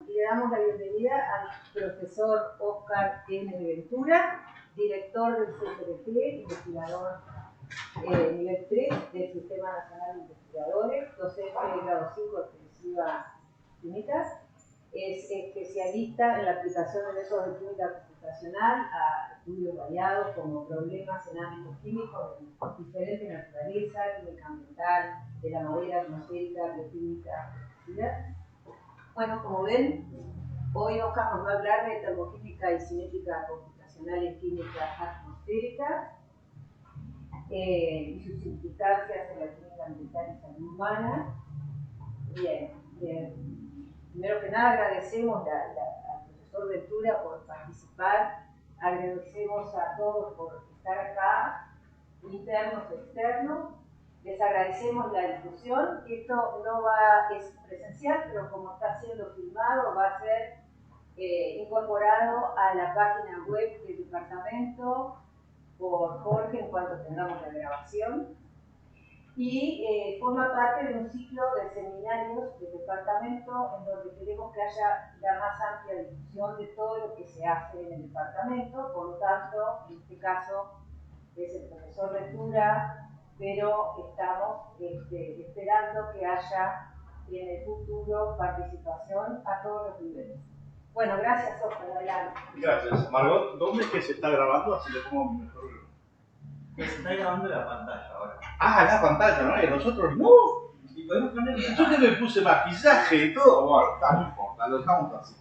y le damos la bienvenida al profesor Óscar N. Ventura, director del CCRT, investigador nivel 3 del Sistema Nacional de Investigadores, docente de grado 5 de extensiva químicas. Es especialista en la aplicación de métodos de química computacional a estudios variados como problemas en ámbitos químicos de diferente naturaleza, química ambiental, de la madera, atmosférica, bioquímica, etc. Bueno, como ven, hoy Oscar nos va a hablar de termoquímica y cinética computacional en química atmosférica y sus implicancias en la química ambiental y salud humana. Bien. Primero que nada agradecemos al profesor Ventura por participar, agradecemos a todos por estar acá, internos y externos, les agradecemos la difusión. Esto es presencial, pero como está siendo filmado va a ser incorporado a la página web del departamento por Jorge en cuanto tengamos la grabación. Y forma parte de un ciclo de seminarios del departamento en donde queremos que haya la más amplia difusión de todo lo que se hace en el departamento. Por lo tanto, en este caso es el profesor Ventura, pero estamos esperando que haya en el futuro participación a todos los niveles. Bueno, gracias, Oscar. Adelante. Gracias. Margot, ¿dónde es que se está grabando? Así le pongo mi mejor. Se está grabando la pantalla ahora. Ah, la pantalla, ¿no? Y nosotros no. Y podemos poner. Yo que me puse maquillaje y todo. Bueno, no importa, lo dejamos así.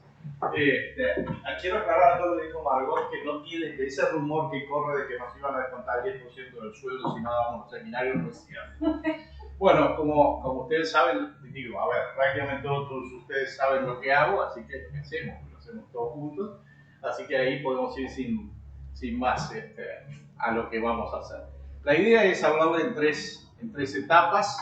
Quiero aclarar a todo lo que dijo Margot que no tiene que ese rumor que corre de que nos iban a descontar 10% del sueldo si no dábamos los seminarios no es cierto. Bueno, como ustedes saben, digo, a ver, prácticamente todos ustedes saben lo que hago, así que lo hacemos todos juntos, así que ahí podemos ir sin más a lo que vamos a hacer. La idea es hablar en tres etapas.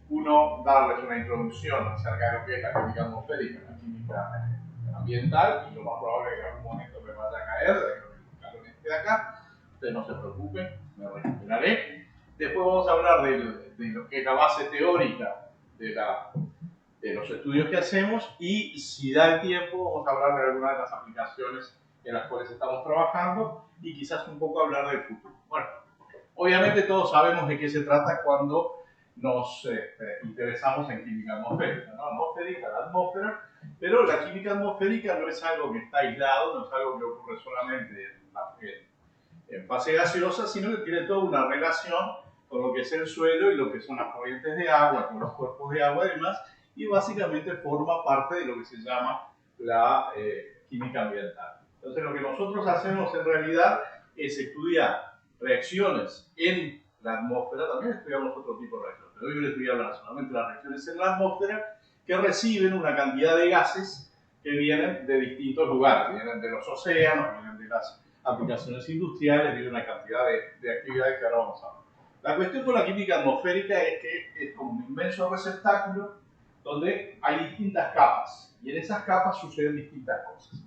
Uno, darles una introducción acerca de lo que es la química atmosférica, la química ambiental, y lo más probable es que en algún momento me vaya a caer, de que el calor esté de acá. Ustedes no se preocupen, me recuperaré. Después vamos a hablar de lo que es la base teórica de los estudios que hacemos, y si da el tiempo vamos a hablar de algunas de las aplicaciones en las cuales estamos trabajando y quizás un poco hablar del futuro. Bueno, obviamente todos sabemos de qué se trata cuando nos interesamos en química atmosférica, ¿no? Atmosférica, la atmósfera, pero la química atmosférica no es algo que está aislado, no es algo que ocurre solamente en fase gaseosa, sino que tiene toda una relación con lo que es el suelo y lo que son las corrientes de agua, con los cuerpos de agua y demás, y básicamente forma parte de lo que se llama la química ambiental. Entonces lo que nosotros hacemos en realidad es estudiar reacciones en la atmósfera, también estudiamos otro tipo de reacciones, pero hoy les voy a hablar solamente de las reacciones en la atmósfera que reciben una cantidad de gases que vienen de distintos lugares, vienen de los océanos, vienen de las aplicaciones industriales, vienen una cantidad de actividades que ahora vamos a ver. La cuestión con la química atmosférica es que es como un inmenso receptáculo donde hay distintas capas, y en esas capas suceden distintas cosas.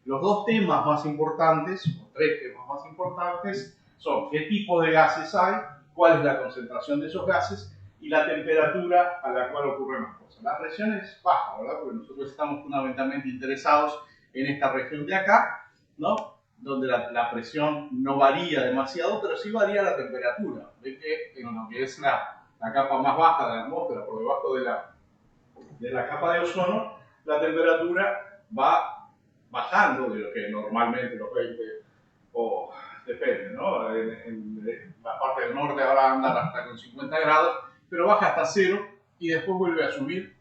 Los dos temas más importantes, o tres temas más importantes, son qué tipo de gases hay, cuál es la concentración de esos gases y la temperatura a la cual ocurren las cosas. La presión es baja, ¿verdad? Porque nosotros estamos fundamentalmente interesados en esta región de acá, ¿no? Donde la presión no varía demasiado, pero sí varía la temperatura. Ven que en lo que es la capa más baja de la atmósfera, por debajo de la capa de ozono, la temperatura va bajando de lo que normalmente los 20, o depende, ¿no? En la parte del norte ahora andan hasta con 50 grados, pero baja hasta 0 y después vuelve a subir.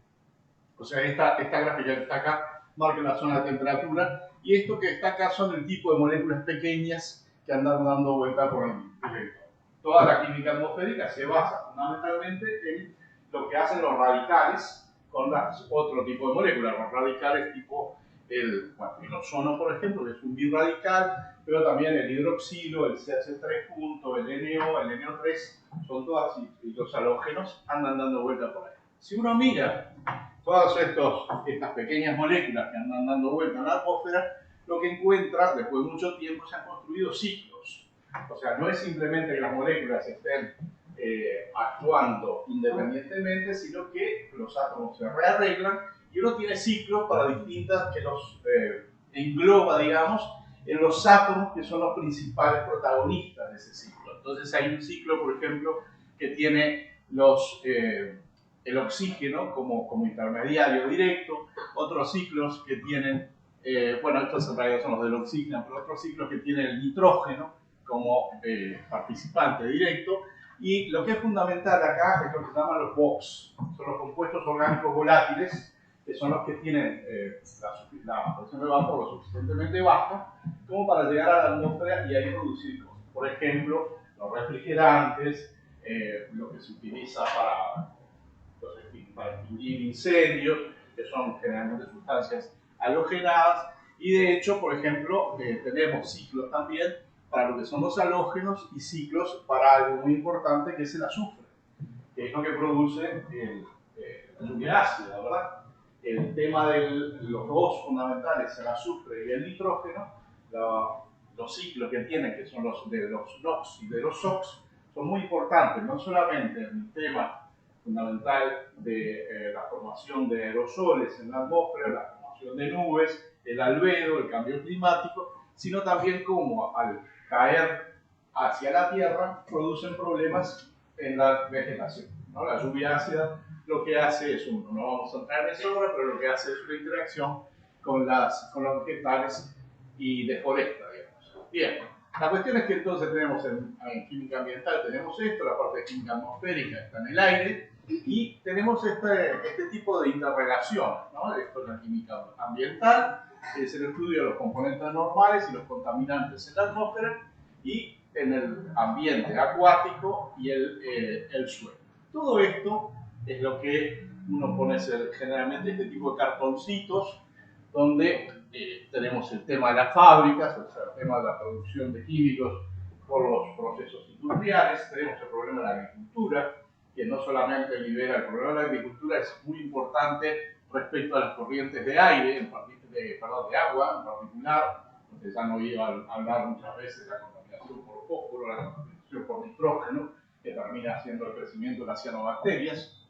O sea, esta gráfica que está acá marca la zona de temperatura, y esto que está acá son el tipo de moléculas pequeñas que andan dando vuelta por el entorno. Toda la química atmosférica se basa fundamentalmente en lo que hacen los radicales con otro tipo de moléculas, los radicales tipo el ozono, por ejemplo, que es un birradical, pero también el hidroxilo, el CH3 punto, el NO, el NO3, son todas, y los halógenos andan dando vuelta por ahí. Si uno mira todas estas pequeñas moléculas que andan dando vuelta en la atmósfera, lo que encuentra, después de mucho tiempo, se han construido ciclos. O sea, no es simplemente que las moléculas estén actuando independientemente, sino que los átomos se rearreglan y uno tiene ciclos para distintas que los engloba, digamos, en los átomos que son los principales protagonistas de ese ciclo. Entonces hay un ciclo, por ejemplo, que tiene el oxígeno como intermediario directo, otros ciclos que tienen, bueno, estos en realidad son los del oxígeno, pero otros ciclos que tienen el nitrógeno como participante directo. Y lo que es fundamental acá es lo que se llaman los BOX, son los compuestos orgánicos volátiles, que son los que tienen la presión de vapor lo suficientemente baja como para llegar a la atmósfera y ahí producir cosas. Por ejemplo, los refrigerantes, lo que se utiliza para extinguir incendios, que son generalmente sustancias halogenadas, y de hecho, por ejemplo, tenemos ciclos también para lo que son los halógenos y ciclos para algo muy importante que es el azufre, que es lo que produce la lluvia ácida, ¿verdad? El tema de los dos fundamentales, el azufre y el nitrógeno, los ciclos que tienen, que son los de los NOx y de los SOx, son muy importantes, no solamente en el tema fundamental de la formación de aerosoles en la atmósfera, la formación de nubes, el albedo, el cambio climático, sino también cómo al caer hacia la Tierra producen problemas en la vegetación, ¿no? La lluvia ácida lo que hace es, no vamos a entrar en eso ahora, pero lo que hace es una interacción con los vegetales y deforesta, digamos. Bien, la cuestión es que entonces tenemos en química ambiental, tenemos esto, la parte de química atmosférica está en el aire, y tenemos este tipo de interrelación, ¿no? Esto es la química ambiental, es el estudio de los componentes normales y los contaminantes en la atmósfera, y en el ambiente acuático y el suelo. Todo esto es lo que uno pone generalmente este tipo de cartoncitos, donde tenemos el tema de las fábricas, o sea, el tema de la producción de químicos por los procesos industriales, tenemos el problema de la agricultura, que no solamente libera el problema de la agricultura, es muy importante respecto a las corrientes de aire, de agua en particular. Ustedes han oído hablar muchas veces de la contaminación por fósforo, la contaminación por nitrógeno, que termina haciendo el crecimiento de las cianobacterias.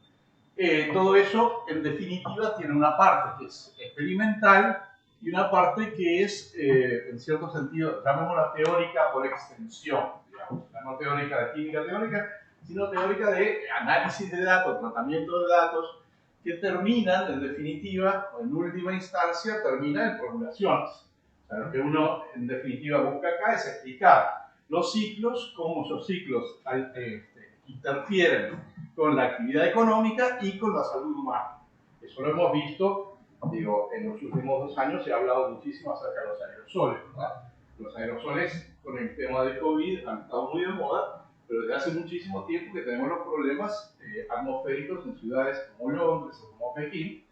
Todo eso, en definitiva, tiene una parte que es experimental y una parte que es, en cierto sentido, llamémosla teórica por extensión, digamos, no teórica de química teórica, sino teórica de análisis de datos, tratamiento de datos, que terminan, en definitiva, o en última instancia, terminan en formulaciones. O sea, lo que uno, en definitiva, busca acá es explicar los ciclos, cómo esos ciclos interfieren con la actividad económica y con la salud humana. Eso lo hemos visto, digo, en los últimos 2 años se ha hablado muchísimo acerca de los aerosoles, ¿verdad? Los aerosoles con el tema de COVID han estado muy de moda, pero desde hace muchísimo tiempo que tenemos los problemas atmosféricos en ciudades como Londres o como Pekín,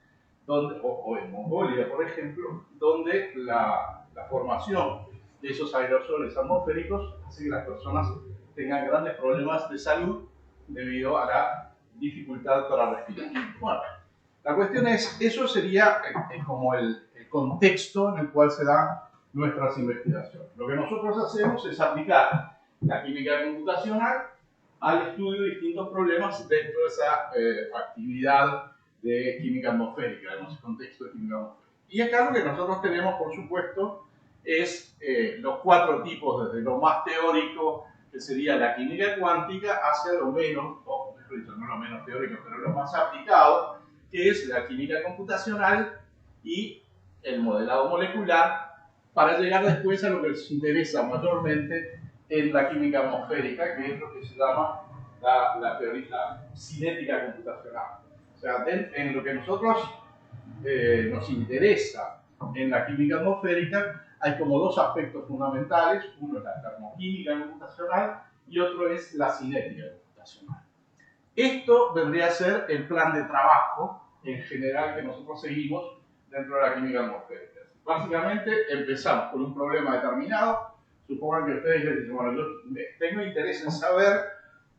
o en Mongolia, por ejemplo, donde la formación de esos aerosoles atmosféricos hace que las personas tengan grandes problemas de salud debido a la dificultad para respirar. Bueno, la cuestión es, eso sería como el contexto en el cual se dan nuestras investigaciones. Lo que nosotros hacemos es aplicar la química computacional al estudio de distintos problemas dentro de esa actividad de química atmosférica, en ese contexto de química atmosférica. Y acá lo que nosotros tenemos, por supuesto, es los 4 tipos, desde lo más teórico, que sería la química cuántica, hacia lo menos, o mejor dicho, no lo menos teórico, pero lo más aplicado, que es la química computacional y el modelado molecular, para llegar después a lo que les interesa mayormente en la química atmosférica, que es lo que se llama la teoría cinética computacional. O sea, en lo que nosotros nos interesa en la química atmosférica, hay como 2 aspectos fundamentales. Uno es la termoquímica computacional y otro es la cinética computacional. Esto vendría a ser el plan de trabajo en general que nosotros seguimos dentro de la química atmosférica. Básicamente empezamos con un problema determinado. Supongan que ustedes dicen, bueno, yo tengo interés en saber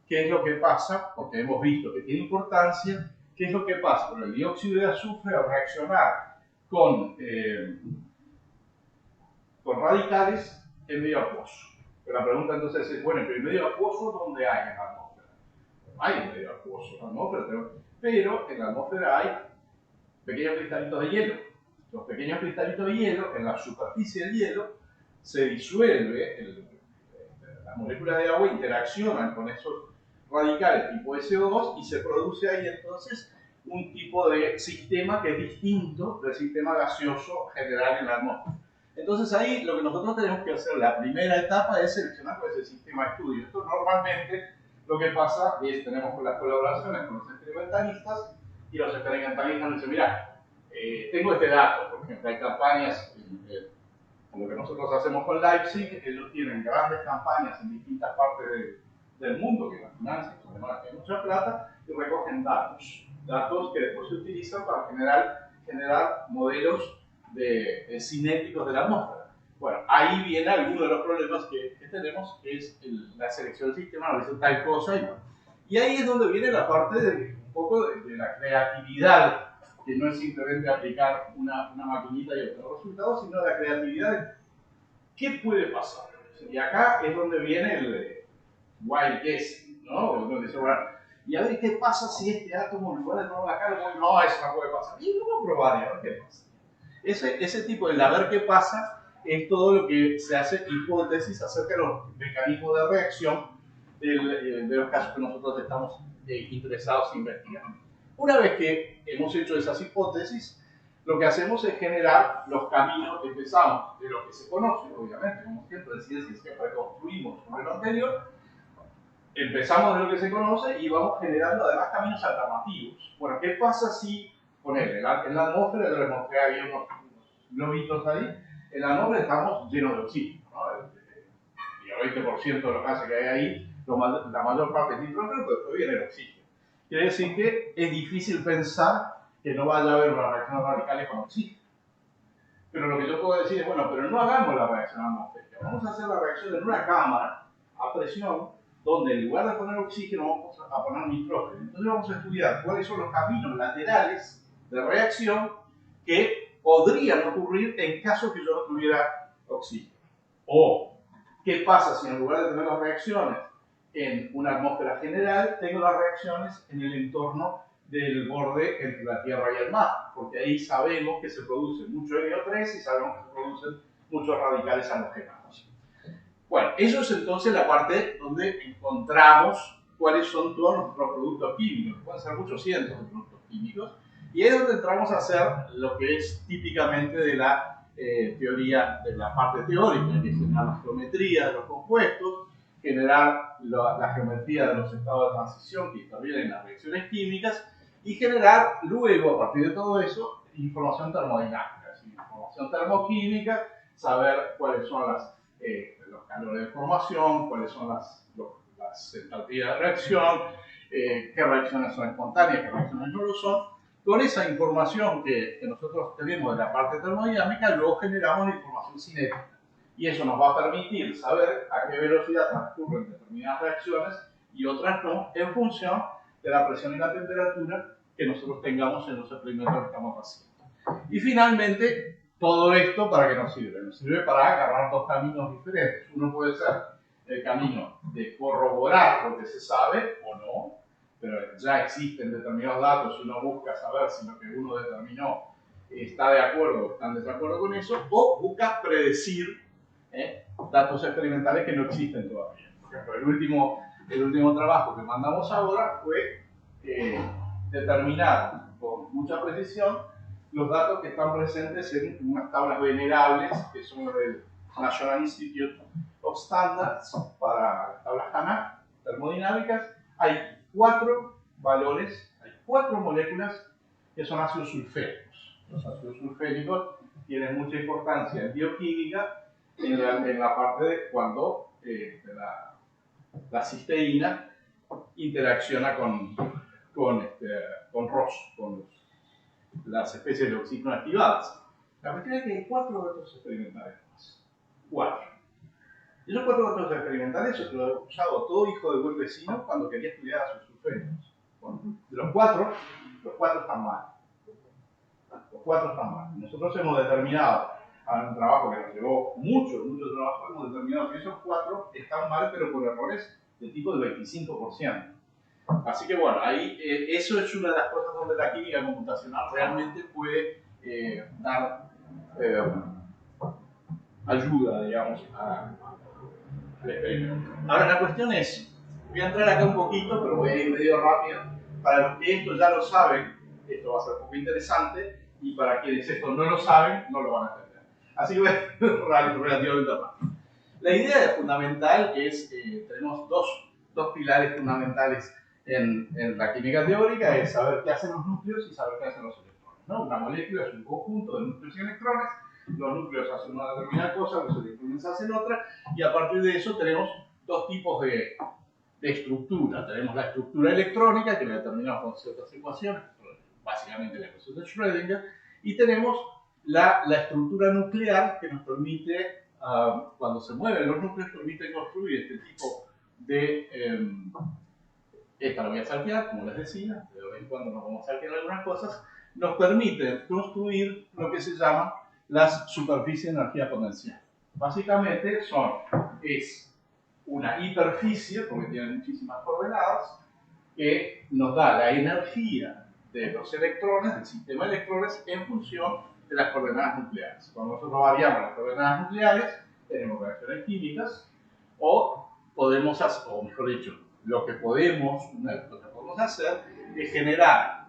qué es lo que pasa, porque hemos visto que tiene importancia, qué es lo que pasa con el dióxido de azufre al reaccionar con radicales en medio acuoso. Pero la pregunta entonces es, bueno, pero en medio acuoso, ¿dónde hay en la atmósfera? hay un medio acuoso en la atmósfera, pero en la atmósfera hay pequeños cristalitos de hielo. Los pequeños cristalitos de hielo, en la superficie del hielo, se disuelve, las moléculas de agua interaccionan con esos radicales tipo SO2 y se produce ahí entonces un tipo de sistema que es distinto del sistema gaseoso general en la atmósfera. Entonces ahí lo que nosotros tenemos que hacer, la primera etapa es seleccionar cuál es el sistema de estudio. Esto normalmente lo que pasa es, tenemos las colaboraciones con los experimentalistas y los experimentalistas nos dicen, mira, tengo este dato, por ejemplo, hay campañas, lo que nosotros hacemos con Leipzig, ellos tienen grandes campañas en distintas partes del mundo que las financian, además que hay mucha plata, y recogen datos que después se utilizan para generar modelos cinéticos de la atmósfera. Bueno, ahí viene alguno de los problemas que tenemos, que es la selección del sistema, a veces tal cosa y bueno. Y ahí es donde viene la parte un poco de la creatividad, que no es simplemente aplicar una maquinita y obtener resultados, sino la creatividad de qué puede pasar. Y acá es donde viene el wild guess, ¿no? Donde dice, bueno, y a ver qué pasa si este átomo, en lugar de probar acá, no, eso no puede pasar. Y vamos a probar y a ver qué pasa. Ese tipo de a ver qué pasa es todo lo que se hace hipótesis acerca de los mecanismos de reacción de los casos que nosotros estamos interesados en investigar. Una vez que hemos hecho esas hipótesis, lo que hacemos es generar los caminos. Empezamos de lo que se conoce, obviamente, como siempre en ciencia siempre construimos sobre lo anterior, empezamos de lo que se conoce y vamos generando además caminos alternativos. Bueno, ¿qué pasa si, ponele, en la atmósfera, yo les mostré ahí unos globitos ahí, en la atmósfera estamos llenos de oxígeno, ¿no? Y el 20% de los gases que hay ahí, la mayor parte es nitrógeno, pero después viene el oxígeno. Quiere decir que es difícil pensar que no vaya a haber una reacción radicales con oxígeno. Pero lo que yo puedo decir es, bueno, pero no hagamos la reacción atmosférica, vamos a hacer la reacción en una cámara a presión, donde en lugar de poner oxígeno vamos a poner nitrógeno. Entonces vamos a estudiar cuáles son los caminos laterales de reacción que podrían ocurrir en caso que yo no tuviera oxígeno. O, ¿qué pasa si en lugar de tener las reacciones en una atmósfera general, tengo las reacciones en el entorno del borde entre la Tierra y el mar? Porque ahí sabemos que se produce mucho NO3 y sabemos que se producen muchos radicales halogénados. Bueno, eso es entonces la parte donde encontramos cuáles son todos nuestros productos químicos, pueden ser muchos cientos de productos químicos, y es donde entramos a hacer lo que es típicamente de la teoría, de la parte teórica, que es generar la geometría de los compuestos, generar la geometría de los estados de transición que intervienen en las reacciones químicas, y generar luego, a partir de todo eso, información termodinámica, es decir, información termoquímica, saber cuáles son los calores de formación, cuáles son las entalpías de reacción, qué reacciones son espontáneas, qué reacciones no lo son. Con esa información que nosotros tenemos de la parte termodinámica, luego generamos la información cinética. Y eso nos va a permitir saber a qué velocidad transcurren determinadas reacciones y otras no, en función de la presión y la temperatura que nosotros tengamos en los experimentos que estamos haciendo. Y finalmente, todo esto, ¿para qué nos sirve? Nos sirve para agarrar dos caminos diferentes. Uno puede ser el camino de corroborar lo que se sabe o no, pero ya existen determinados datos y uno busca saber si lo que uno determinó está de acuerdo o está en desacuerdo con eso, o busca predecir datos experimentales que no existen todavía. Por ejemplo, el último trabajo que mandamos ahora fue determinar con mucha precisión los datos que están presentes en unas tablas venerables que son del National Institute of Standards para las tablas HANA termodinámicas. Hay 4 valores, hay 4 moléculas que son ácidos sulfénicos. Los ácidos sulfénicos tienen mucha importancia en bioquímica en la parte de cuando la cisteína interacciona con ROS, con las especies de oxígeno activadas. La cuestión es que hay 4 datos experimentales más. 4. Esos 4 datos experimentales los ha usado todo hijo de buen vecino cuando quería estudiar a sus sulfénicos. Bueno, de los 4 están mal. Los 4 están mal. Nosotros hemos determinado, a un trabajo que nos llevó mucho trabajo, hemos determinado que esos 4 están mal, pero por errores de tipo del 25%. Así que bueno, ahí eso es una de las cosas donde la química computacional realmente puede dar ayuda, digamos, al experimento. Ahora la cuestión es, voy a entrar acá un poquito, pero voy a ir medio rápido. Para los que esto ya lo saben, esto va a ser un poco interesante, y para quienes esto no lo saben, no lo van a entender. Así que voy a ir relativamente rápido. La idea fundamental es, tenemos dos pilares fundamentales en la química teórica, es saber qué hacen los núcleos y saber qué hacen los electrones, ¿no? Una molécula es un conjunto de núcleos y electrones, los núcleos hacen una determinada cosa, los electrones hacen otra, y a partir de eso tenemos dos tipos de estructura. Tenemos la estructura electrónica, que la determinamos con ciertas ecuaciones, básicamente la ecuación de Schrödinger, y tenemos la estructura nuclear, que nos permite, cuando se mueven los núcleos, permite construir este tipo de... esta la voy a saltear, como les decía, de vez en cuando nos vamos a saltear algunas cosas, nos permite construir lo que se llama las superficies de energía potencial. Básicamente es una hiperficie, porque tiene muchísimas coordenadas, que nos da la energía de los electrones, del sistema de electrones, en función de las coordenadas nucleares. Cuando nosotros variamos las coordenadas nucleares, tenemos reacciones químicas, o podemos hacer, o mejor dicho, lo que podemos hacer es generar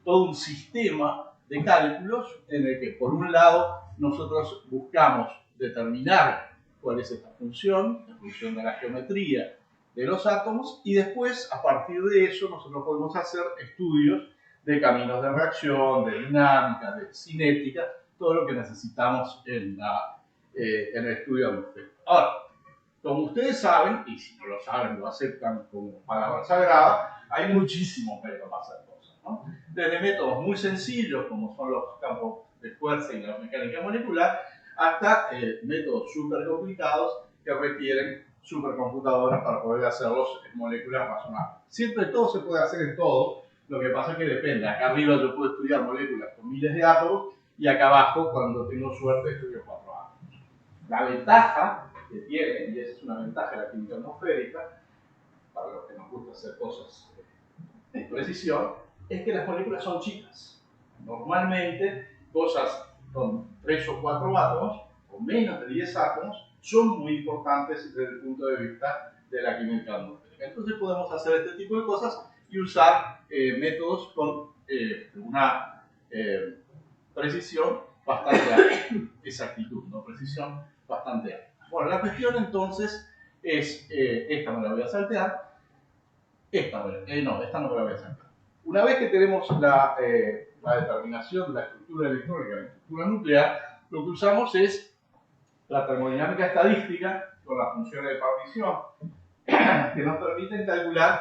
todo un sistema de cálculos en el que, por un lado, nosotros buscamos determinar cuál es esta función, en función de la geometría de los átomos, y después, a partir de eso, nosotros podemos hacer estudios de caminos de reacción, de dinámica, de cinética, todo lo que necesitamos en el estudio atmosférico. Ahora, como ustedes saben, y si no lo saben, lo aceptan como palabra sagrada, hay muchísimos métodos para hacer cosas, ¿no? Desde métodos muy sencillos, como son los campos de fuerza y la mecánica molecular, hasta métodos súper complicados que requieren supercomputadoras para poder hacerlos en moléculas razonables. Siempre todo se puede hacer en todo, lo que pasa es que depende. Acá arriba yo puedo estudiar moléculas con miles de átomos, y acá abajo, cuando tengo suerte, estudio 4 átomos. La ventaja que tiene, y esa es una ventaja de la química atmosférica, para los que nos gusta hacer cosas de precisión, es que las moléculas son chicas. Normalmente, cosas con 3 o 4 átomos, o menos de 10 átomos, son muy importantes desde el punto de vista de la química atmosférica. Entonces podemos hacer este tipo de cosas y usar métodos con una precisión bastante alta, exactitud, no precisión bastante alta. Bueno, la cuestión entonces es, esta me la voy a saltear, esta no me la voy a saltear. Una vez que tenemos la determinación de la estructura electrónica y la estructura nuclear, lo que usamos es la termodinámica estadística con las funciones de partición, que nos permiten calcular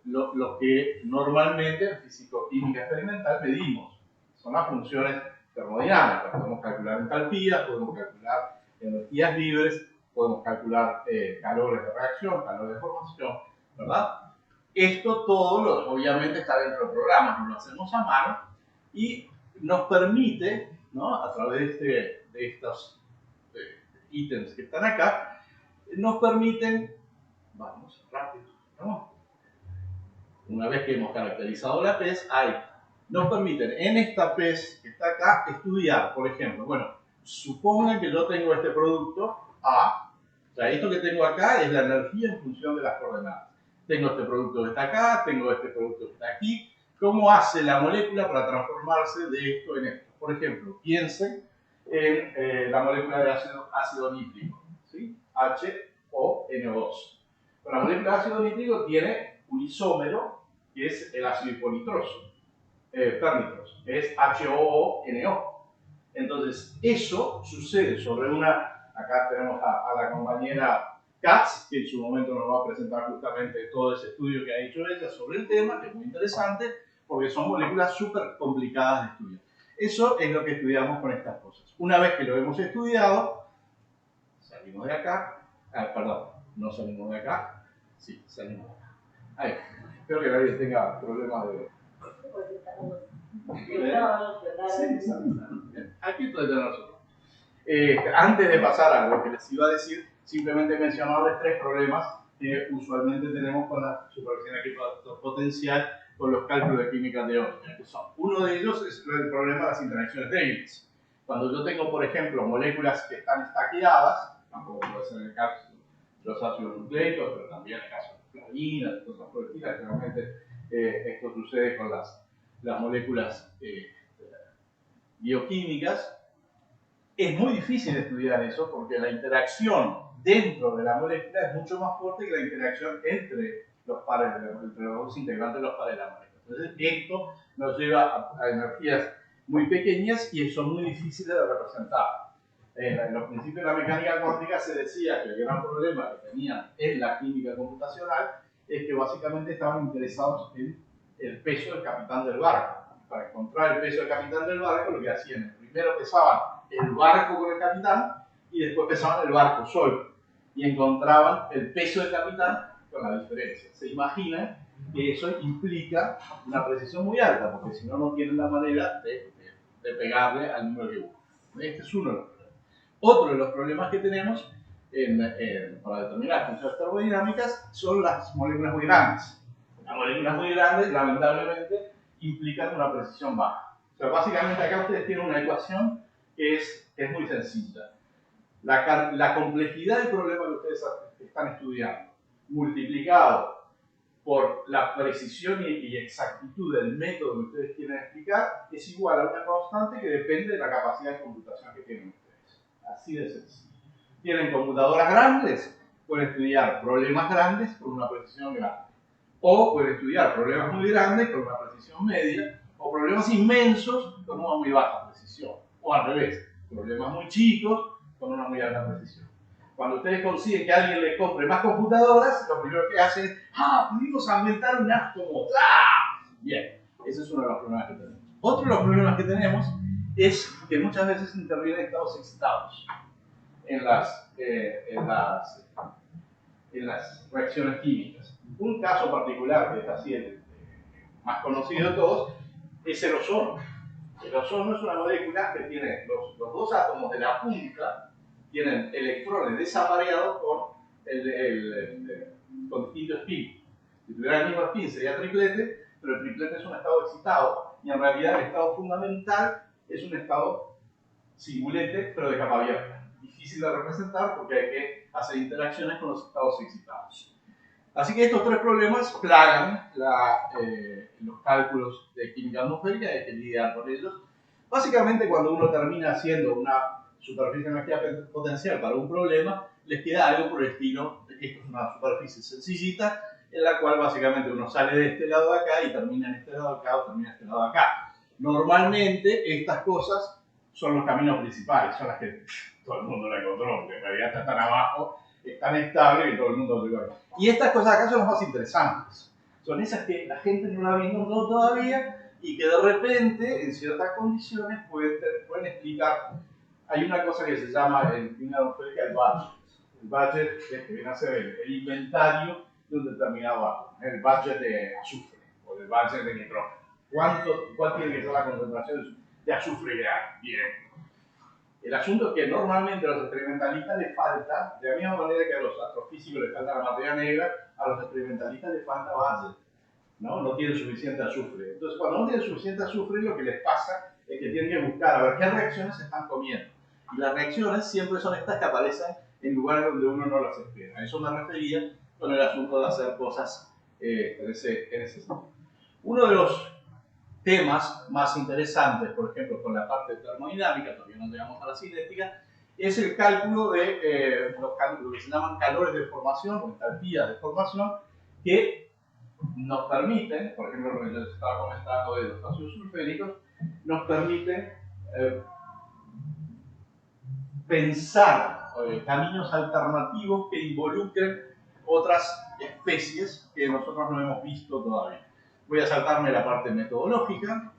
lo que normalmente en físico-química experimental medimos. Son las funciones termodinámicas. Podemos calcular entalpías, podemos calcular energías libres, podemos calcular calores de reacción, calores de formación, ¿verdad? Esto todo, obviamente, está dentro del programa, no lo hacemos a mano, y nos permite, ¿no?, a través de estos ítems que están acá, nos permiten, vamos rápido, ¿no? Una vez que hemos caracterizado la PES, nos permiten en esta PES que está acá estudiar, por ejemplo, bueno, supongan que yo tengo este producto A, o sea, esto que tengo acá es la energía en función de las coordenadas. Tengo este producto que está acá, tengo este producto que está aquí. ¿Cómo hace la molécula para transformarse de esto en esto? Por ejemplo, piensen en la molécula de ácido nítrico, ¿sí? HONO2. La molécula de ácido nítrico tiene un isómero que es el ácido hiponitroso, pernitroso, es HOONO. Entonces, eso sucede sobre acá tenemos a la compañera Katz, que en su momento nos va a presentar justamente todo ese estudio que ha hecho ella sobre el tema, que es muy interesante, porque son moléculas súper complicadas de estudiar. Eso es lo que estudiamos con estas cosas. Una vez que lo hemos estudiado, salimos de acá, perdón, no salimos de acá, sí, salimos de acá. Ahí, espero que nadie tenga problemas de... Sí, aquí puede tener nosotros. Antes de pasar a lo que les iba a decir, simplemente mencionarles 3 problemas que usualmente tenemos con la superposición equipotencial con los cálculos de química teórica, que son. Uno de ellos es el problema de las interacciones débiles. Cuando yo tengo, por ejemplo, moléculas que están estaqueadas, tampoco puede ser el caso de los ácidos nucleicos, pero también el caso de las flavinas, de cosas por el estilo, generalmente esto sucede con las moléculas bioquímicas. Es muy difícil estudiar eso porque la interacción dentro de la molécula es mucho más fuerte que la interacción entre los pares, entre los dos integrantes de los pares de la molécula. Entonces, esto nos lleva a energías muy pequeñas y son muy difíciles de representar. En los principios de la mecánica cuántica se decía que el gran problema que tenían en la química computacional es que básicamente estaban interesados en el peso del capitán del barco. Para encontrar el peso del capitán del barco, lo que hacían es primero pesaban el barco con el capitán y después pesaban el barco solo y encontraban el peso del capitán con la diferencia. Se imaginan que eso implica una precisión muy alta, porque si no, no tienen la manera de pegarle al número que buscan. Este es uno de los problemas. Otro de los problemas que tenemos para determinar funciones termodinámicas son las moléculas muy grandes. Las moléculas muy grandes, lamentablemente, implican una precisión baja. O sea, básicamente acá ustedes tienen una ecuación que es muy sencilla. La complejidad del problema que ustedes están estudiando, multiplicado por la precisión y exactitud del método que ustedes quieren explicar, es igual a una constante que depende de la capacidad de computación que tienen ustedes. Así de sencillo. Tienen computadoras grandes, pueden estudiar problemas grandes con una precisión grande. O pueden estudiar problemas muy grandes con una precisión media, o problemas inmensos con una muy baja precisión. O al revés, problemas muy chicos con una muy alta precisión. Cuando ustedes consiguen que alguien les compre más computadoras, lo primero que hacen es, pudimos aumentar un átomo. Bien, ese es uno de los problemas que tenemos. Otro de los problemas que tenemos es que muchas veces intervienen estados excitados en las reacciones químicas. Un caso particular que es así el más conocido de todos es el ozono. El ozono es una molécula que tiene los dos átomos de la punta, tienen electrones desapareados con distinto spin. Si tuviera el mismo spin sería triplete, pero el triplete es un estado excitado y en realidad el estado fundamental es un estado singulete, pero de capa abierta. Difícil de representar porque hay que hacer interacciones con los estados excitados. Así que estos tres problemas plagan los cálculos de química atmosférica y hay que lidiar con ellos. Básicamente, cuando uno termina haciendo una superficie de energía potencial para un problema, les queda algo por el estilo de que esto es una superficie sencillita en la cual básicamente uno sale de este lado de acá y termina en este lado de acá o termina en este lado de acá. Normalmente, estas cosas son los caminos principales, son las que todo el mundo la encontró, porque en realidad está tan abajo, es tan estable que todo el mundo lo llega. Y estas cosas acá son las más interesantes. Son esas que la gente no la visto todavía y que de repente, en ciertas condiciones, pueden explicar. Hay una cosa que se llama en química atmosférica el budget. El budget es que viene a ser el inventario de un determinado átomo. El budget de azufre o el budget de nitrógeno. ¿Cuál tiene que ser la concentración de azufre que hay? Bien. El asunto es que normalmente a los experimentalistas les falta, de la misma manera que a los astrofísicos les falta la materia negra, a los experimentalistas les falta budget. No tienen suficiente azufre. Entonces, cuando no tienen suficiente azufre, lo que les pasa es que tienen que buscar a ver qué reacciones se están comiendo. Y las reacciones siempre son estas que aparecen en lugares donde uno no las espera. A eso me refería con el asunto de hacer cosas en ese sentido. Uno de los temas más interesantes, por ejemplo, con la parte termodinámica, todavía no llegamos a la cinética, es el cálculo de los cálculos que se llaman calores de formación o entalpías de formación, que nos permiten, por ejemplo, lo que yo les estaba comentando de los ácidos sulfúricos, nos permiten pensar caminos alternativos que involucren otras especies que nosotros no hemos visto todavía. Voy a saltarme la parte metodológica,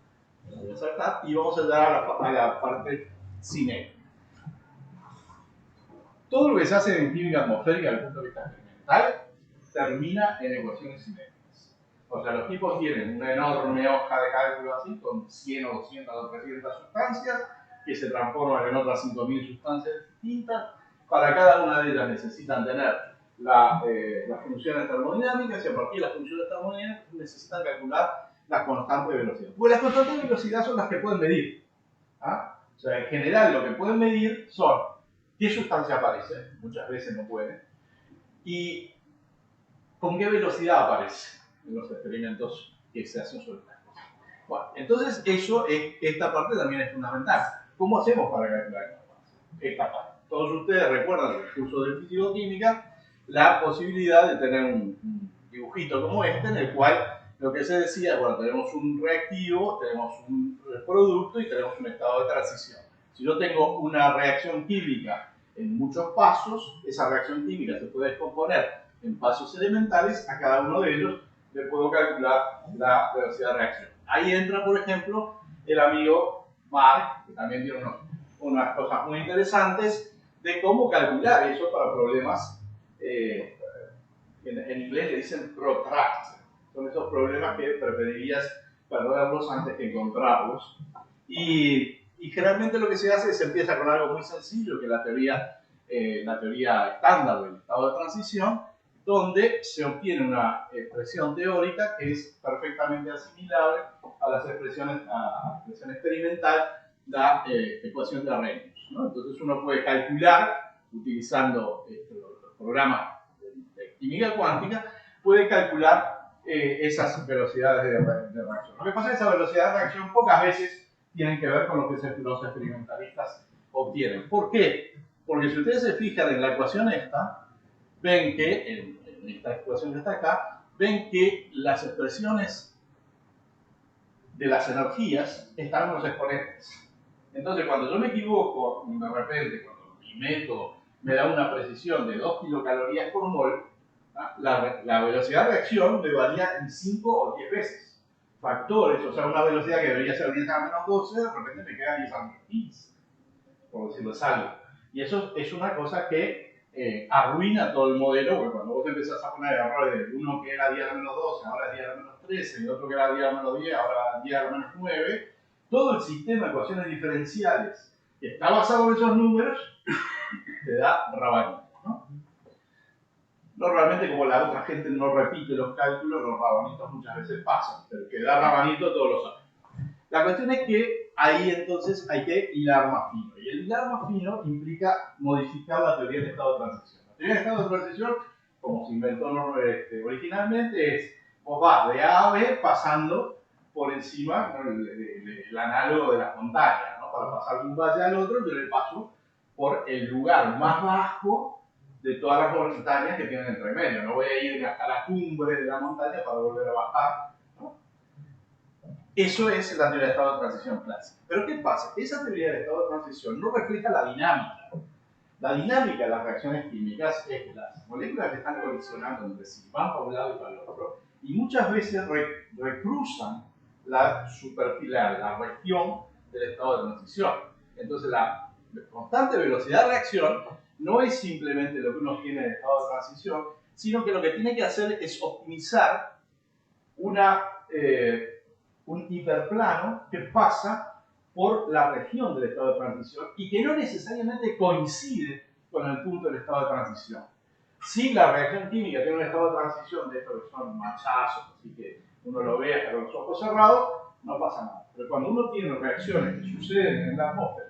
voy a saltar, y vamos a llegar a la parte cinética. Todo lo que se hace en química atmosférica desde el punto de vista experimental termina en ecuaciones cinéticas. O sea, los tipos tienen una enorme hoja de cálculo así, con 100 o 200 o 300 sustancias, que se transforman en otras 5.000 sustancias distintas. Para cada una de ellas necesitan tener las funciones termodinámicas y a partir de las funciones termodinámicas necesitan calcular las constantes de velocidad. Pues las constantes de velocidad son las que pueden medir. ¿Ah? O sea, en general lo que pueden medir son qué sustancia aparece, muchas veces no pueden, y con qué velocidad aparece en los experimentos que se hacen sobre las cosas. Bueno, entonces esta parte también es fundamental. ¿Cómo hacemos para calcular esta parte? Todos ustedes recuerdan del curso de físico-química la posibilidad de tener un dibujito como este, en el cual lo que se decía, bueno, tenemos un reactivo, tenemos un producto y tenemos un estado de transición. Si yo tengo una reacción química en muchos pasos, esa reacción química se puede descomponer en pasos elementales, a cada uno de ellos le puedo calcular la velocidad de reacción. Ahí entra, por ejemplo, el amigo Mark, que también tiene unas cosas muy interesantes de cómo calcular eso para problemas, en inglés le dicen protract. Son esos problemas que preferirías perderlos antes que encontrarlos. Y generalmente lo que se hace es empieza con algo muy sencillo, que es la teoría estándar del estado de transición, donde se obtiene una expresión teórica que es perfectamente asimilable a la expresión experimental, la ecuación de Arrhenius, ¿no? Entonces uno puede calcular, utilizando los programas de química cuántica, puede calcular esas velocidades de reacción. Lo que pasa es que esa velocidad de reacción pocas veces tienen que ver con lo que los experimentalistas obtienen. ¿Por qué? Porque si ustedes se fijan en la ecuación esta, ven que, en esta ecuación que está acá, ven que las expresiones de las energías están en los exponentes. Entonces, cuando yo me equivoco, de repente, cuando mi método me da una precisión de 2 kilocalorías por mol, la velocidad de reacción me varía en 5 o 10 veces. Factores, o sea, una velocidad que debería ser 10 a la menos 12, de repente me queda 10 a la menos 15, por decirlo algo. Y eso es una cosa que arruina todo el modelo, porque cuando vos empezás a poner errores de uno que era 10 a la menos 12, ahora es 10 a la menos 13, y otro que era 10 a la menos 10, ahora 10 a la menos 9, todo el sistema de ecuaciones diferenciales que está basado en esos números te da rabanito, ¿no? Normalmente, como la otra gente no repite los cálculos, los rabanitos muchas veces pasan, pero el que da rabanito todos lo saben. La cuestión es que ahí entonces hay que hilar más fino. Y el hilar más fino implica modificar la teoría del estado de transición. La teoría del estado de transición, como se inventó originalmente, es vos vas de A a B pasando por encima, ¿no? el análogo de las montañas, ¿no? Para pasar de un valle al otro, yo le paso por el lugar más bajo de todas las montañas que tienen entre medio. No voy a ir hasta la cumbre de la montaña para volver a bajar, ¿no? Eso es la teoría de estado de transición clásica. Pero ¿qué pasa? Esa teoría de estado de transición no refleja la dinámica. La dinámica de las reacciones químicas es que las moléculas que están colisionando entre sí van para un lado y para el otro, y muchas veces recruzan la región del estado de transición. Entonces la constante velocidad de reacción no es simplemente lo que uno tiene en estado de transición, sino que lo que tiene que hacer es optimizar un hiperplano que pasa por la región del estado de transición y que no necesariamente coincide con el punto del estado de transición. Si la reacción química tiene un estado de transición de estos que son machazos, así que uno lo ve hasta con los ojos cerrados, no pasa nada. Pero cuando uno tiene reacciones que suceden en la atmósfera,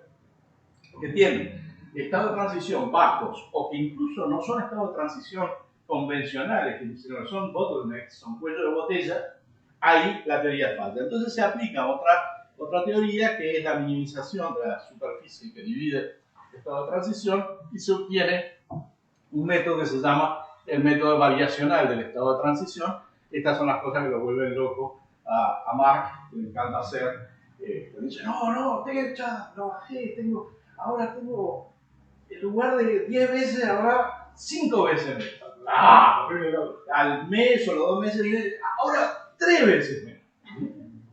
que tienen estados de transición bajos o que incluso no son estados de transición convencionales, que son bottlenecks, son cuellos de botella, ahí la teoría falla. Entonces se aplica otra teoría que es la minimización de la superficie que divide el estado de transición y se obtiene un método que se llama el método variacional del estado de transición. Estas son las cosas que lo vuelven loco a Mark, que le encanta hacer. Le dice, no, ya lo bajé, ahora tengo, en lugar de 10 veces, ahora 5 veces. Al mes o los 2 meses, ahora 3 veces menos.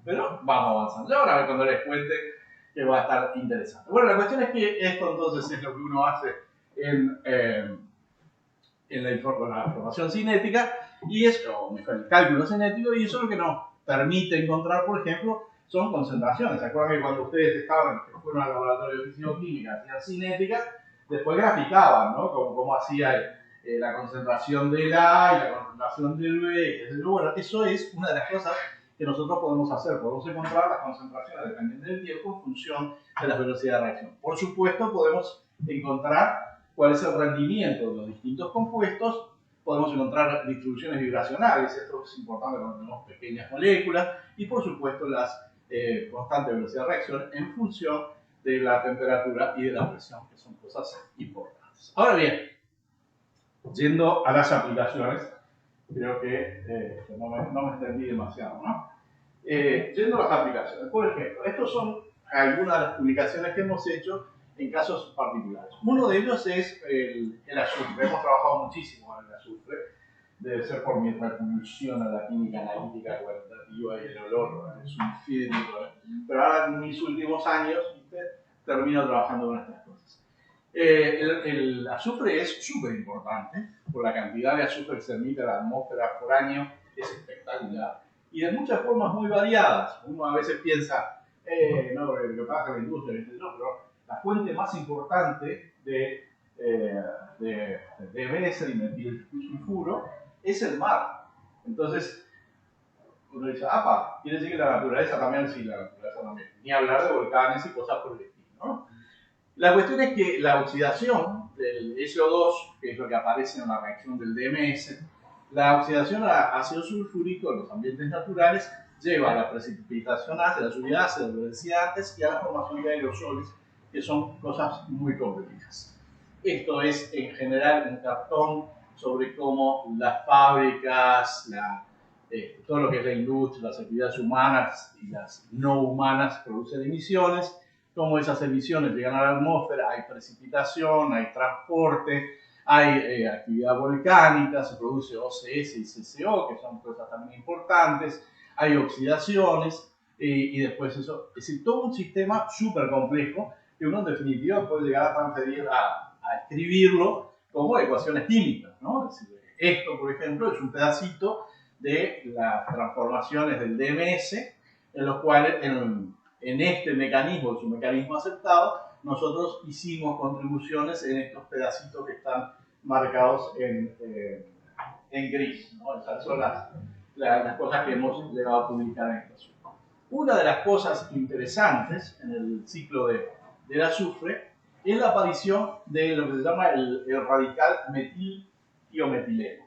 Pero vamos avanzando. Ahora a ver cuando les cuente que va a estar interesante. Bueno, la cuestión es que esto entonces es lo que uno hace en la información cinética, y eso, el cálculo cinético, y eso es lo que nos permite encontrar, por ejemplo, son concentraciones. ¿Se acuerdan que cuando ustedes fueron al laboratorio de físico-química, hacían cinética, después graficaban, ¿no? Cómo hacía la concentración del A y la concentración del B. Bueno, eso es una de las cosas que nosotros podemos hacer. Podemos encontrar las concentraciones dependiendo del tiempo en función de la velocidad de reacción. Por supuesto, podemos encontrar cuál es el rendimiento de los distintos compuestos. Podemos encontrar distribuciones vibracionales, esto es importante cuando tenemos pequeñas moléculas, y por supuesto las constantes velocidades de reacción en función de la temperatura y de la presión, que son cosas importantes. Ahora bien, yendo a las aplicaciones, creo que no me extendí demasiado, ¿no? Yendo a las aplicaciones, por ejemplo, estos son algunas de las publicaciones que hemos hecho en casos particulares. Uno de ellos es el azufre. Hemos trabajado muchísimo con el azufre. Debe ser por mi repulsión a la química analítica cuantitativa y el olor, el sulfídrico. Pero ahora en mis últimos años termino trabajando con estas cosas. El azufre es súper importante, por la cantidad de azufre que se emite a la atmósfera por año, es espectacular. Y de muchas formas muy variadas. Uno a veces piensa, no, lo que pasa en la industria, pero la fuente más importante de DMS y metilsulfuro es el mar. Entonces, uno dice, apa, quiere decir que la naturaleza también, sí, la naturaleza también. Ni hablar de volcanes y cosas por el estilo, ¿no? La cuestión es que la oxidación del SO2, que es lo que aparece en la reacción del DMS, la oxidación a ácido sulfúrico en los ambientes naturales lleva a la precipitación ácida, la lluvia ácida, lo decía antes, y a la formación de aerosoles, que son cosas muy complejas. Esto es en general un cartón sobre cómo las fábricas, todo lo que es la industria, las actividades humanas y las no humanas producen emisiones, cómo esas emisiones llegan a la atmósfera, hay precipitación, hay transporte, hay actividad volcánica, se produce OCS y CCO, que son cosas también importantes, hay oxidaciones y después eso, es decir, todo un sistema súper complejo que uno en definitiva puede llegar a transferir, a escribirlo como ecuaciones químicas, ¿no? Es decir, esto, por ejemplo, es un pedacito de las transformaciones del DMS, en los cuales, en este mecanismo, es un mecanismo aceptado, nosotros hicimos contribuciones en estos pedacitos que están marcados en gris, ¿no? Esas son las cosas que hemos llegado a publicar en esta azufre. Una de las cosas interesantes en el ciclo del azufre es la aparición de lo que se llama el radical metil-tiometileno,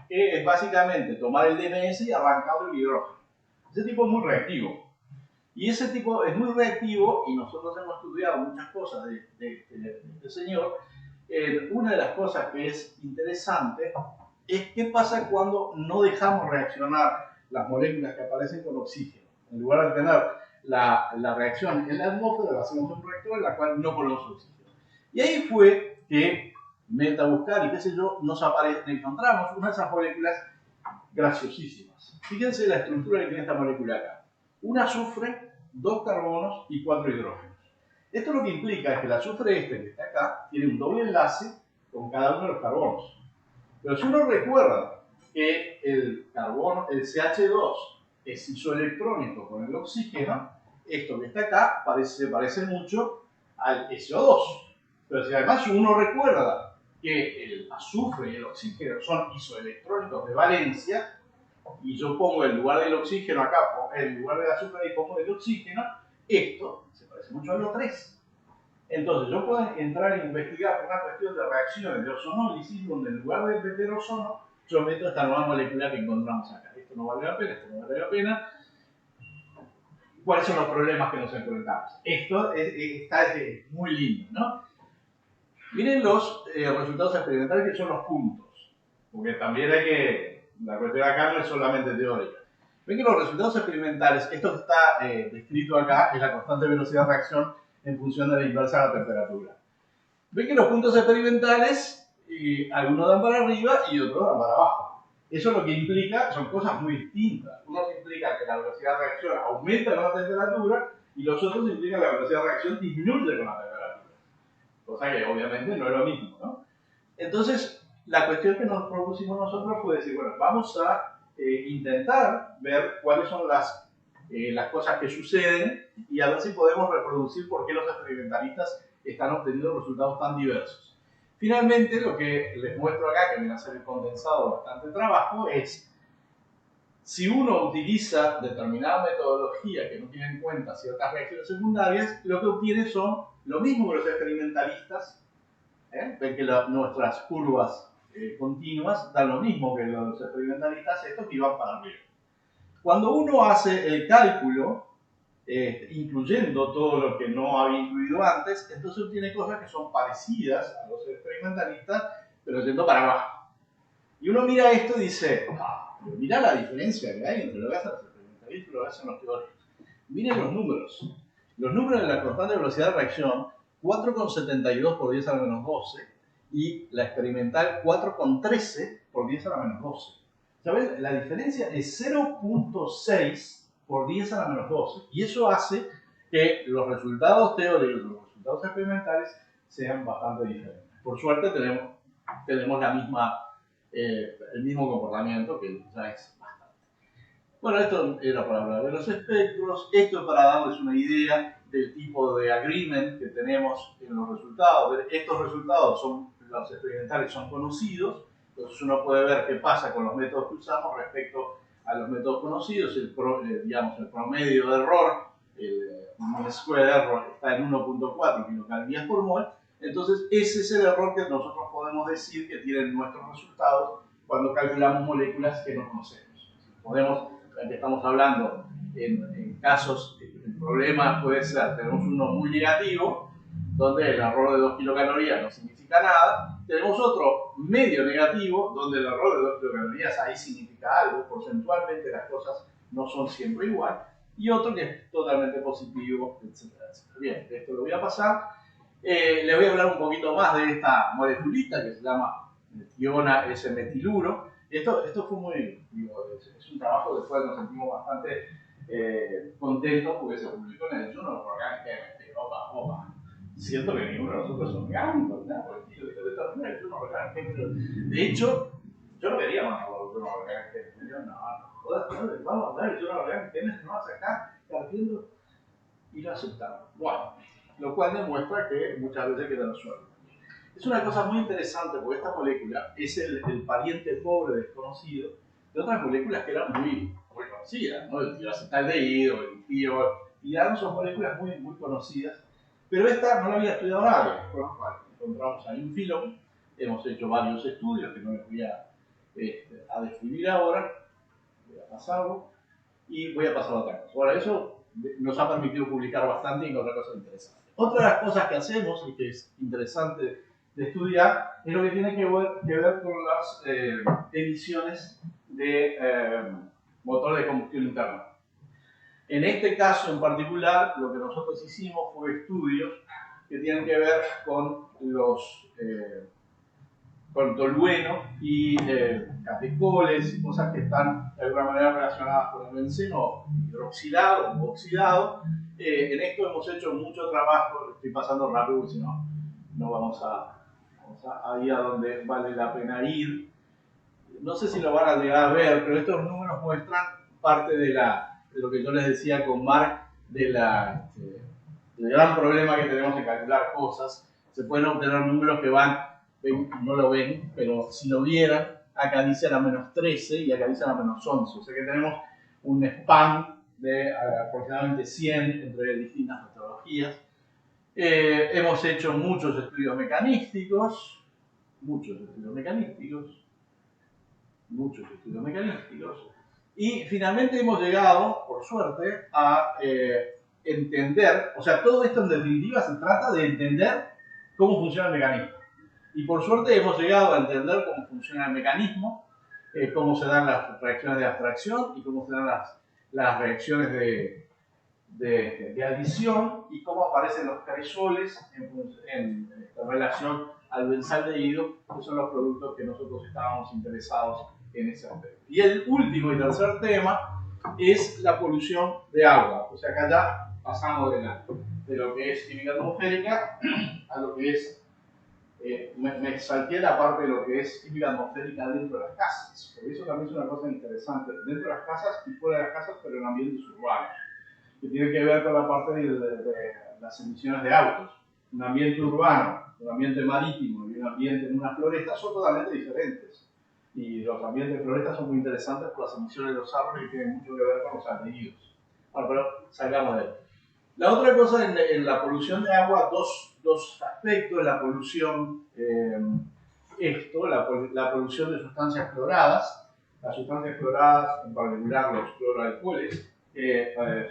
que es básicamente tomar el DMS y arrancarle el hidrógeno. Ese tipo es muy reactivo. Y ese tipo es muy reactivo, y nosotros hemos estudiado muchas cosas de este señor. Una de las cosas que es interesante es qué pasa cuando no dejamos reaccionar las moléculas que aparecen con oxígeno. En lugar de tener la reacción en la atmósfera, la hacemos en un reactor en la cual no ponemos oxígeno. Y ahí fue que, meta a buscar y qué sé yo, encontramos una de esas moléculas graciosísimas. Fíjense la estructura que tiene esta molécula acá. Un azufre, 2 carbonos y 4 hidrógenos. Esto lo que implica es que el azufre este que está acá tiene un doble enlace con cada uno de los carbonos. Pero si uno recuerda que el carbono, el CH2, es isoelectrónico con el oxígeno, esto que está acá se parece mucho al SO2. Pero si además uno recuerda que el azufre y el oxígeno son isoelectrónicos de valencia, y yo pongo en lugar del oxígeno acá, en lugar del azufre ahí pongo el oxígeno, esto se parece mucho al O3. Entonces yo puedo entrar a investigar por una cuestión de reacciones de ozonólisis, donde en lugar de meter ozono, yo meto esta nueva molécula que encontramos acá. Esto no vale la pena, esto no vale la pena. ¿Cuáles son los problemas que nos enfrentamos? Esto está muy lindo, ¿no? Miren los resultados experimentales, que son los puntos, porque también hay que, la cuestión acá no es solamente teórica. Ven que los resultados experimentales, esto que está descrito acá, es la constante velocidad de reacción en función de la inversa de la temperatura. Ven que los puntos experimentales, algunos dan para arriba y otros dan para abajo. Eso lo que implica, son cosas muy distintas. Unos implican que la velocidad de reacción aumenta con la temperatura, y los otros implican que la velocidad de reacción disminuye con la temperatura. Cosa que obviamente no es lo mismo, ¿no? Entonces, la cuestión que nos propusimos nosotros fue decir, bueno, vamos a intentar ver cuáles son las cosas que suceden y a ver si podemos reproducir por qué los experimentalistas están obteniendo resultados tan diversos. Finalmente, lo que les muestro acá, que viene a ser el condensado de bastante trabajo, es si uno utiliza determinada metodología que no tiene en cuenta ciertas reacciones secundarias, lo que obtiene son lo mismo que los experimentalistas. Ven que nuestras curvas continuas dan lo mismo que los experimentalistas, estos que iban para arriba. Cuando uno hace el cálculo, incluyendo todo lo que no había incluido antes, entonces obtiene cosas que son parecidas a los experimentalistas, pero yendo para abajo. Y uno mira esto y dice, pero mira la diferencia que hay entre lo que hacen los experimentalistas y lo que hacen los teóricos. Miren los números. Los números de la constante de velocidad de reacción, 4,72 por 10 a la menos 12, y la experimental 4,13 por 10 a la menos 12. ¿Saben? La diferencia es 0,6 por 10 a la menos 12. Y eso hace que los resultados teóricos y los resultados experimentales sean bastante diferentes. Por suerte tenemos la misma, el mismo comportamiento, que ya es bastante. Bueno, esto era para hablar de los espectros. Esto es para darles una idea del tipo de agreement que tenemos en los resultados. Estos resultados los experimentales son conocidos. Entonces uno puede ver qué pasa con los métodos que usamos respecto a los métodos conocidos. Digamos, el promedio de error, el mean square error, está en 1,4 kilocalorías por mol. Entonces ese es el error que nosotros podemos decir que tienen nuestros resultados cuando calculamos moléculas que no conocemos. Estamos hablando en casos, el problema puede ser, tenemos uno muy negativo, donde el error de 2 kilocalorías no significa nada. Tenemos otro medio negativo, donde el error de 2 kilocalorías ahí significa algo, porcentualmente las cosas no son siempre igual. Y otro que es totalmente positivo, etcétera, etcétera. Bien, esto lo voy a pasar. Les voy a hablar un poquito más de esta moleculita que se llama tiona S-metiluro. Esto fue muy, es un trabajo del cual nos sentimos bastante contentos porque se publicó en el Journal of Organic Chemistry. Opa. Siento que ninguno de nosotros es orgánico, nada por el estilo. De hecho, yo no quería mandarlo al Journal of Organic Chemistry. No, jodas, vamos a mandar el Journal of Organic Chemistry, no vas acá partiendo y lo aceptaron. Bueno, lo cual demuestra que muchas veces hay que tener suerte. Es una cosa muy interesante porque esta molécula es el pariente pobre desconocido de otras moléculas que eran muy conocidas, ¿no? El tiroacetaldehído, el litio, y son moléculas muy conocidas, pero esta no la había estudiado nadie, por lo cual encontramos ahí un filón, hemos hecho varios estudios que no les voy a describir ahora, voy a pasarlo, y voy a pasar a otra cosa. Ahora, eso nos ha permitido publicar bastante y encontrar cosas interesantes. Otra de las cosas que hacemos y que es interesante de estudiar es lo que tiene que ver con las emisiones de motor de combustión interna. En este caso en particular, lo que nosotros hicimos fue estudios que tienen que ver con con tolueno y catecoles y cosas que están de alguna manera relacionadas con el benceno hidroxilado o oxidado. En esto hemos hecho mucho trabajo, estoy pasando rápido porque si no vamos a ir a donde vale la pena ir. No sé si lo van a llegar a ver, pero estos números muestran parte de lo que yo les decía con Mark, del gran problema que tenemos en calcular cosas. Se pueden obtener números que no lo ven, pero si lo vieran, acá dicen a menos 13 y acá dicen a menos 11. O sea que tenemos un span de aproximadamente 100 entre distintas metodologías. Hemos hecho muchos estudios mecanísticos, y finalmente hemos llegado, por suerte, a entender, o sea, todo esto en definitiva se trata de entender cómo funciona el mecanismo. Y por suerte hemos llegado a entender cómo funciona el mecanismo, cómo se dan las reacciones de abstracción y cómo se dan las reacciones de adición y cómo aparecen los cresoles en relación al benzaldehído, que son los productos que nosotros estábamos interesados en ese aspecto. Y el último y tercer tema es la polución de agua. O sea, acá ya pasamos de lo que es química atmosférica a lo que es, me salté la parte de lo que es química atmosférica dentro de las casas. Porque eso también es una cosa interesante, dentro de las casas y fuera de las casas, pero en ambientes urbanos, que tiene que ver con la parte de las emisiones de autos. un ambiente urbano, un ambiente marítimo y un ambiente en una floresta son totalmente diferentes. Y los ambientes de floresta son muy interesantes por las emisiones de los árboles que tienen mucho que ver con los aldehídos. Bueno, pero salgamos de él. La otra cosa en la polución de agua, dos aspectos, la polución, la polución de sustancias cloradas. Las sustancias cloradas, en particular los cloroalcoholes,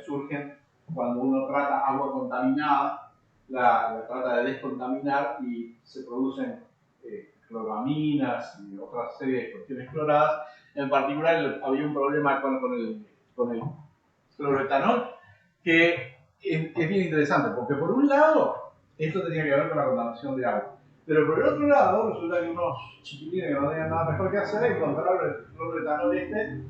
surgen cuando uno trata agua contaminada, la trata de descontaminar y se producen cloraminas y otra serie de cuestiones cloradas. En particular había un problema con el cloroetanol que es bien interesante, porque por un lado esto tenía que ver con la contaminación de agua, pero por el otro lado resulta que unos chiquilines que no tenían nada mejor que hacer encontraron el cloroetanol en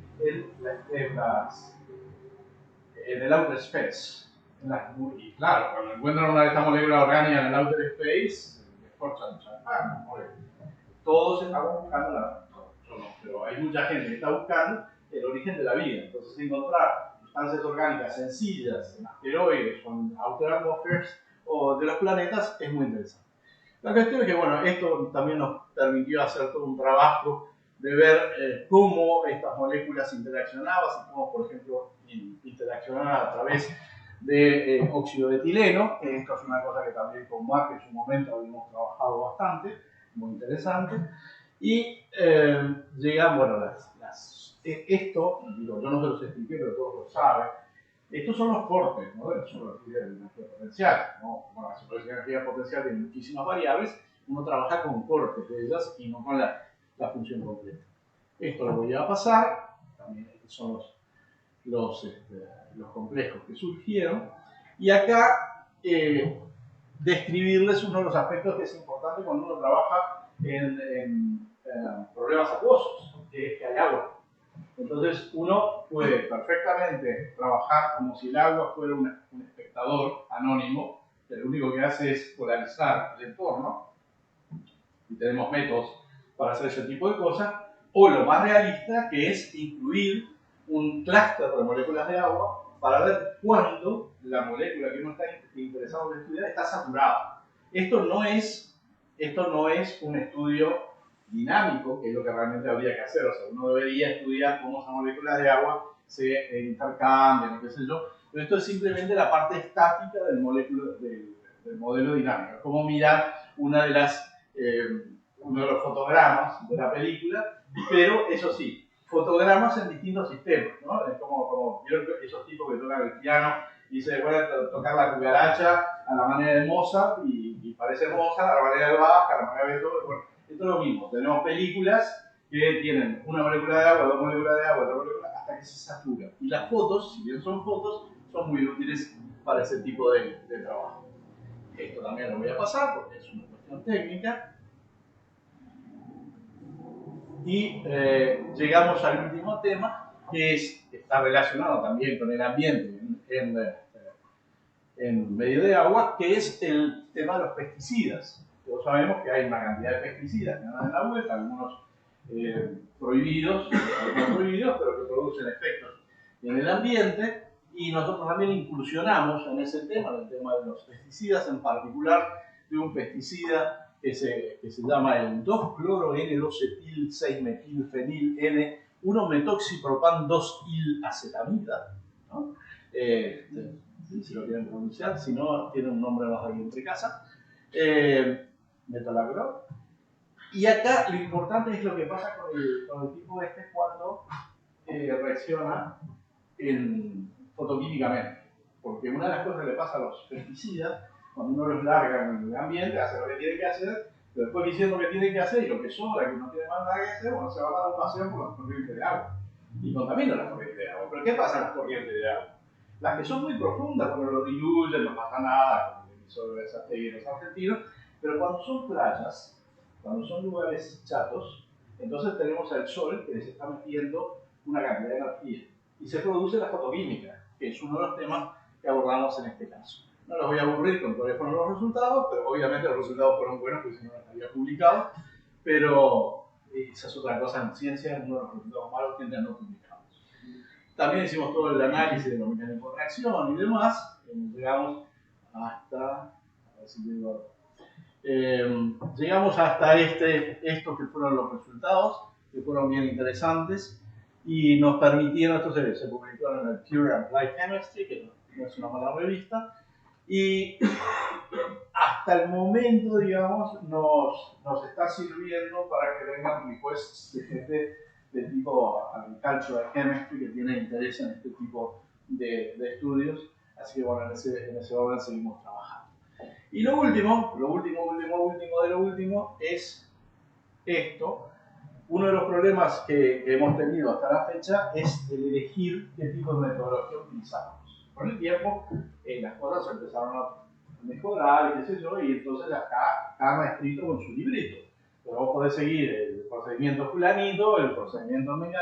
el outer space. Y claro, cuando encuentran una de estas moléculas orgánicas en el outer space, escorchan champán, todos estamos buscando pero hay mucha gente que está buscando el origen de la vida. Entonces encontrar sustancias orgánicas sencillas en asteroides o en outer atmospheres o de los planetas es muy interesante. La cuestión es que, bueno, esto también nos permitió hacer todo un trabajo de ver cómo estas moléculas interaccionaban, cómo, por ejemplo, interaccionaban a través de óxido de etileno, que esto es una cosa que también con Mark en su momento habíamos trabajado bastante, muy interesante, y llegan, bueno, esto, digo, yo no se los expliqué, pero todos lo saben, estos son los cortes, ¿no? Son los de energía potencial, ¿no? Bueno, la superficie de energía potencial tiene muchísimas variables, uno trabaja con cortes de ellas y no con la función completa. Esto lo voy a pasar, también estos son los complejos que surgieron, y acá describirles uno de los aspectos que es importante cuando uno trabaja en problemas acuosos, que es que hay agua. Entonces uno puede perfectamente trabajar como si el agua fuera un espectador anónimo, que lo único que hace es polarizar el entorno, y tenemos métodos para hacer ese tipo de cosas, o lo más realista, que es incluir un clúster de moléculas de agua para ver cuándo la molécula que uno está interesado en estudiar está saturada. Esto no es un estudio dinámico, que es lo que realmente habría que hacer. O sea, uno debería estudiar cómo esas moléculas de agua se intercambian, qué sé yo, pero esto es simplemente la parte estática del modelo dinámico. Es como mirar uno de los fotogramas de la película, pero eso sí, fotogramas en distintos sistemas, ¿no? Es como ¿vieron esos tipos que tocan el piano y se pueden tocar la cucaracha a la manera de Mozart y parece Mozart, a la manera de Bach, a la manera de Beethoven? Bueno, esto es lo mismo, tenemos películas que tienen una molécula de agua, dos moléculas de agua, otra molécula, hasta que se satura. Y las fotos, si bien son fotos, son muy útiles para ese tipo de trabajo. Esto también lo voy a pasar porque es una cuestión técnica. Y llegamos al último tema, que está relacionado también con el ambiente en medio de agua, que es el tema de los pesticidas. Todos sabemos que hay una cantidad de pesticidas que andan en la vuelta, algunos prohibidos, otros no prohibidos, pero que producen efectos en el ambiente, y nosotros también incursionamos en ese tema, en el tema de los pesticidas, en particular de un pesticida que se llama el 2-cloro-N-2-etil-6-metilfenil-N-1-metoxipropan-2-il-acetamida, ¿no? Si lo quieren pronunciar, si no, tiene un nombre más ahí entre casa. Metalagro. Y acá lo importante es lo que pasa con el tipo este cuando reacciona fotoquímicamente. Porque una de las cosas que le pasa a los pesticidas, cuando uno los larga en el ambiente, hace lo que tiene que hacer, pero después diciendo lo que tiene que hacer y lo que sobra, que no tiene más nada que hacer, bueno, se va a dar un paseo por las corrientes de agua. Y contamina las corrientes de agua. ¿Pero qué pasa en las corrientes de agua? Las que son muy profundas, cuando lo diluyen, no pasa nada, como el episodio de Sategui en los argentinos, pero cuando son playas, cuando son lugares chatos, entonces tenemos al sol que les está metiendo una cantidad de energía. Y se produce la fotoquímica, que es uno de los temas que abordamos en este caso. No los voy a aburrir con cuáles fueron los resultados, pero obviamente los resultados fueron buenos porque si no los había publicado. Pero esa es otra cosa en ciencia, uno de los resultados malos tiende a no publicarlos. También hicimos todo el análisis de los mecanismos de reacción y demás. Llegamos hasta, a ver así que bueno. Llegamos hasta estos que fueron los resultados, que fueron bien interesantes y nos permitieron, entonces se publicaron en el Pure Applied Chemistry, que no es una mala revista, y hasta el momento, digamos, nos está sirviendo para que vengan requests de gente de tipo Agricultural Chemistry que tiene interés en este tipo de estudios, así que bueno, en ese orden seguimos trabajando. Y lo último de lo último es esto. Uno de los problemas que hemos tenido hasta la fecha es el elegir qué tipo de metodología utilizamos. Con el tiempo las cosas empezaron a mejorar y qué sé yo, y entonces acá cada maestrito con su librito. Pero vos podés seguir el procedimiento fulanito, el procedimiento menganito,